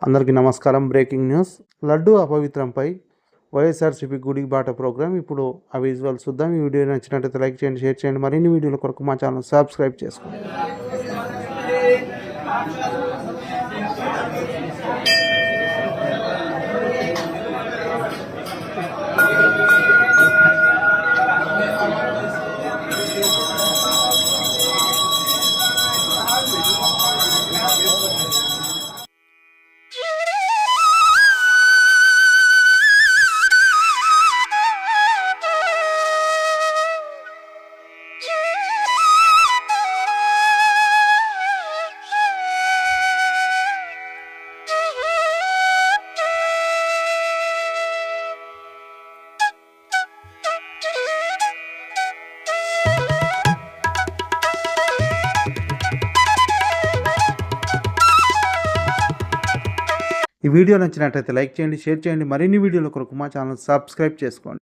అందరికీ నమస్కారం. Breaking news. Laddu అపవిత్రంపై వైఎస్ఆర్సీపీ గుడి బాట ప్రోగ్రామ్. ఇప్పుడు ఆ విజువల్స్ చూద్దాం. ఈ వీడియో నచ్చినట్లయితే లైక్ చేయండి, షేర్ చేయండి. మరిన్ని వీడియోల కొరకు మా ఛానల్ సబ్స్క్రైబ్ చేసుకోండి. ఈ వీడియో నచ్చినట్లయితే లైక్ చేయండి, షేర్ చేయండి. మరిన్ని వీడియోల కొరకు మా ఛానల్ సబ్స్క్రైబ్ చేసుకోండి.